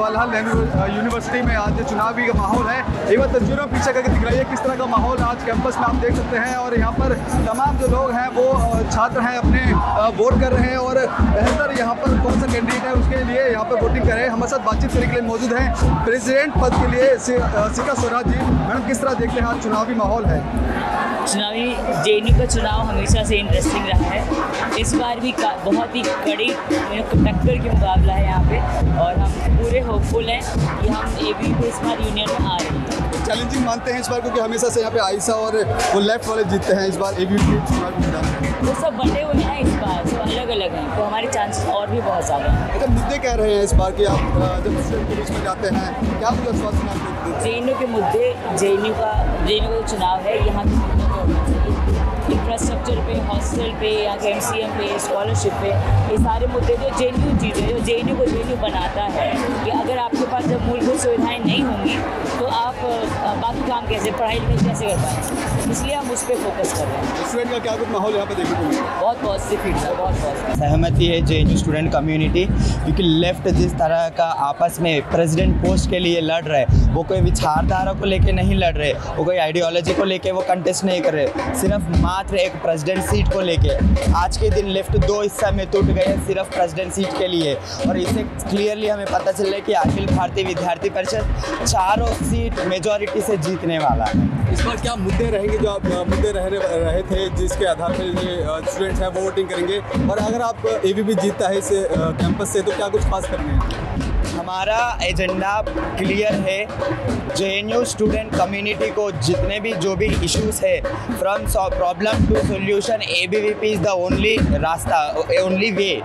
Jawaharlal Nehru university में आज चुनावी का माहौल है। एक बार तस्वीरों में पीछे करके दिख रही है किस तरह का माहौल आज कैंपस में आप देख सकते हैं। और यहाँ पर तमाम जो लोग हैं वो छात्र हैं अपने वोट कर रहे हैं और बेहतर यहाँ पर कौन सा कैंडिडेट है उसके लिए यहाँ पर वोटिंग करें। हमारे साथ बातचीत करने के लिए मौजूद हैं प्रेसिडेंट पद के लिए शिखा स्वराज जी। मैडम, किस तरह देखते हैं आज चुनावी माहौल है? चुनावी जेएनयू का चुनाव हमेशा से इंटरेस्टिंग रहा है। इस बार भी बहुत ही कड़ी टक्कर की मुकाबला है यहाँ पे और हम पूरे होपफुल हैं कि हम एबीवीपी इस बार यूनियन में आ रहे हैं। चैलेंजिंग मानते हैं इस बार क्योंकि हमेशा से यहाँ पे आयशा और वो लेफ्ट वाले जीतते हैं। इस बार एबीवीपी वो सब बटे हुए हैं, इस बार सब अलग अलग हैं तो हमारे चांसेस और भी बहुत ज़्यादा हैं। अच्छा, मुद्दे कह रहे हैं इस बार कि आप जब के बीच में जाते हैं क्या मुझे स्वास्थ्य जेएनयू के मुद्दे, जेएनयू का चुनाव है, यहाँ के मुद्दों को होना चाहिए। इंफ्रास्ट्रक्चर पे, हॉस्टल पे, यहाँ के एमसीएम पे, स्कॉलरशिप पे, ये सारे मुद्दे जो जेएनयू चीज़ें जो जेएनयू को जेएनयू बनाता है कि अगर आपके पास जब मूलभूत सुविधाएं नहीं होंगी तो आप बाकी काम कैसे, पढ़ाई लिखाई कैसे कर पाएंगे, इसलिए हम उस पर फोकस कर रहे हैं। स्टूडेंट का क्या कुछ माहौल यहाँ पे देखने को मिला? बहुत पॉजिटिव फीडबैक, बहुत पॉजिटिव सहमति है जेएनयू स्टूडेंट कम्युनिटी, क्योंकि लेफ्ट जिस तरह का आपस में प्रेसिडेंट पोस्ट के लिए लड़ रहे वो कोई विचारधारा को लेके नहीं लड़ रहे, वो कोई आइडियोलॉजी को लेके वो कंटेस्ट नहीं कर रहे, सिर्फ मात्र एक प्रेसिडेंट सीट को लेके। आज के दिन लेफ्ट दो हिस्सा में टूट गए सिर्फ प्रेसिडेंट सीट के लिए और इससे क्लियरली हमें पता चल रहा है कि अखिल भारतीय विद्यार्थी परिषद चारों सीट मेजॉरिटी से जीतने वाला है। इस बार क्या मुद्दे रहेंगे जो आप मुद्दे रहे थे जिसके आधार पर ये स्टूडेंट्स हैं वो वोटिंग करेंगे? और अगर आप एबीवीपी जीतता है इस कैंपस से तो क्या कुछ खास करने हैं? हमारा एजेंडा क्लियर है। जेएनयू स्टूडेंट कम्युनिटी को जितने भी जो भी इश्यूज है from problem to solution, ABVP is the only रास्ता, ओनली वे।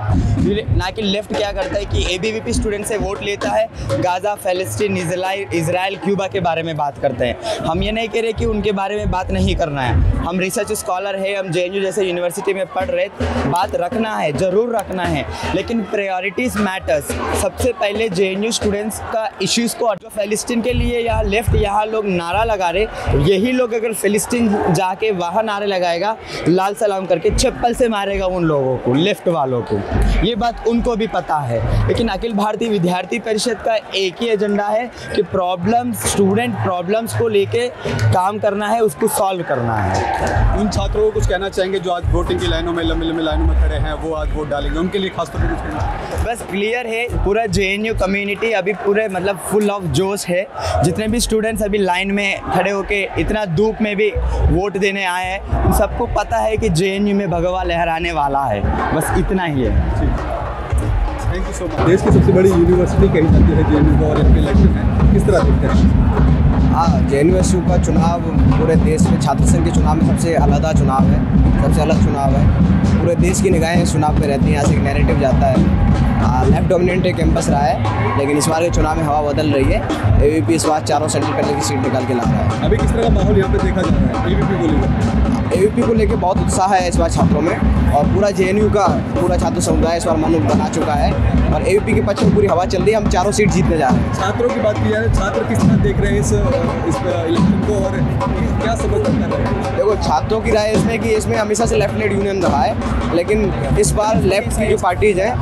ना कि लेफ्ट क्या करता है कि एबीवीपी स्टूडेंट से वोट लेता है, गाज़ा, फ़लस्तीन, इज़राइल, क्यूबा के बारे में बात करते हैं। हम ये नहीं कह रहे कि उनके बारे में बात नहीं करना है, हम रिसर्च स्कॉलर है, हम जेएनयू जैसे यूनिवर्सिटी में पढ़ रहे, बात रखना है, ज़रूर रखना है, लेकिन प्रायोरिटीज़ मैटर्स। सबसे पहले जेएनयू स्टूडेंट्स का इश्यूज़ को, जो फ़लस्तीन के लिए यहाँ लेफ्ट यहाँ लोग नारा लगा रहे, यही लोग अगर फ़लस्तीन जाके वहाँ नारे लगाएगा लाल सलाम करके चप्पल से मारेगा उन लोगों को, लेफ्ट वालों को। ये बात उनको भी पता है, लेकिन अखिल भारतीय विद्यार्थी परिषद का एक ही एजेंडा है कि स्टूडेंट प्रॉब्लम्स को लेके काम करना है, उसको सॉल्व करना है। उन छात्रों को कुछ कहना चाहेंगे जो आज वोटिंग की लाइनों में लंबी लाइनों में खड़े हैं, वो आज वोट डालेंगे, उनके लिए खास तौर पर कुछ कहना चाहेंगे? बस क्लियर है, पूरा जेएनयू कम्युनिटी अभी पूरे मतलब फुल ऑफ जोश है। जितने भी स्टूडेंट्स अभी लाइन में खड़े होके इतना धूप में भी वोट देने आए हैं, उन सबको पता है कि जेएनयू में भगवा लहराने वाला है। बस इतना ही है। Thank you so much. देश की सबसे बड़ी यूनिवर्सिटी कही जाती है जेएनयू को और एमपी इलेक्शन है, किस तरह देखते हैं? हाँ, जेएनयू का चुनाव पूरे देश में छात्र संघ के चुनाव में सबसे अलग चुनाव है, सबसे अलग चुनाव है। पूरे देश की निगाहें इस चुनाव पे रहती हैं, यहाँ से एक नैरेटिव जाता है। लेफ्ट डोमिनेंट एक कैंपस रहा है, लेकिन इस बार के चुनाव में हवा बदल रही है। एबीवीपी इस बार चारों सेंट्रल पहले की सीट निकाल के ला रहा है। अभी किस तरह का माहौल यहाँ पे देखा जा रहा है एबीवीपी को लेकर? एबीवीपी को लेकर बहुत उत्साह है इस बार छात्रों में और पूरा जेएनयू का पूरा छात्र समुदाय इस बार मन बना चुका है और एबीवीपी के पक्ष में पूरी हवा चल रही है। हम चारों सीट जीतने जा रहे हैं। छात्रों की बात की जाए, छात्र किस तरह देख रहे हैं इस इलेक्शन को और क्या समर्थन कर रहे हैं? देखो, छात्रों की राय इसमें कि इसमें हमेशा से लेफ्ट लेड यूनियन रहा है, लेकिन इस बार लेफ्ट की जो पार्टीज हैं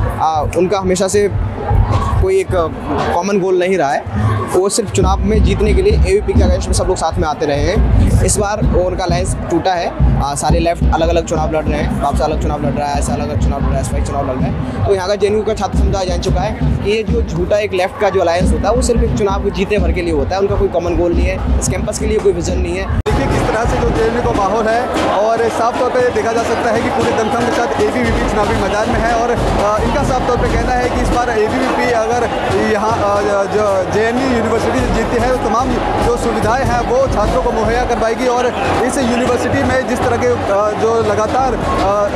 उनका हमेशा से कोई एक कॉमन गोल नहीं रहा है। वो सिर्फ चुनाव में जीतने के लिए एबीवीपी के अगेंस्ट में सब लोग साथ में आते रहे हैं। इस बार वो उनका अलायंस टूटा है। सारे लेफ्ट अलग अलग चुनाव लड़ रहे हैं, बाप से अलग चुनाव लड़ रहा है, ऐसा अलग अलग चुनाव लड़ रहा है, स्पाइक चुनाव लड़ रहा है। तो यहाँ का जेएनयू का छात्र समुदाय जान चुका है कि ये जो झूठा एक लेफ्ट का जो अलायंस होता है वो सिर्फ एक चुनाव को जीतने भर के लिए होता है, उनका कोई कॉमन गोल नहीं है, इस कैंपस के लिए कोई विजन नहीं है। देखिए किस तरह से जो जेएनयू का माहौल है और साफ तौर पर देखा जा सकता है कि पूरे दमखम के साथ एबीवीपी चुनावी मैदान में है और इनका साफ तौर पर कहना है कि इस बार एबीवीपी अगर यहाँ जो जेएनयू यूनिवर्सिटी से जीतती है तो तमाम जो सुविधाएं हैं वो छात्रों को मुहैया करवाएगी और इस यूनिवर्सिटी में जिस तरह के जो लगातार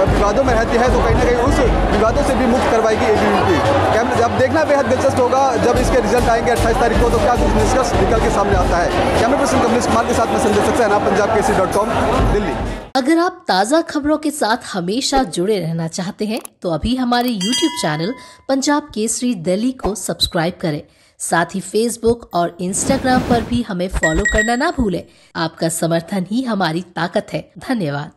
विवादों में रहती है तो कहीं ना कहीं उस विवादों से भी मुक्त करवाएगी एबीवीपी। अब देखना बेहद दिलचस्प होगा जब इसके रिजल्ट आएंगे 28 तारीख को तो क्या कुछ निष्कर्ष निकल के सामने आता है। कैमरा पर्सन कमलेश कुमार के साथ मैं संजय सक्सेना, punjabkesari.com, दिल्ली। अगर आप ताज़ा खबरों के साथ हमेशा जुड़े रहना चाहते हैं तो अभी हमारे YouTube चैनल पंजाब केसरी दिल्ली को सब्सक्राइब करें। साथ ही फेसबुक और इंस्टाग्राम पर भी हमें फॉलो करना ना भूलें। आपका समर्थन ही हमारी ताकत है। धन्यवाद।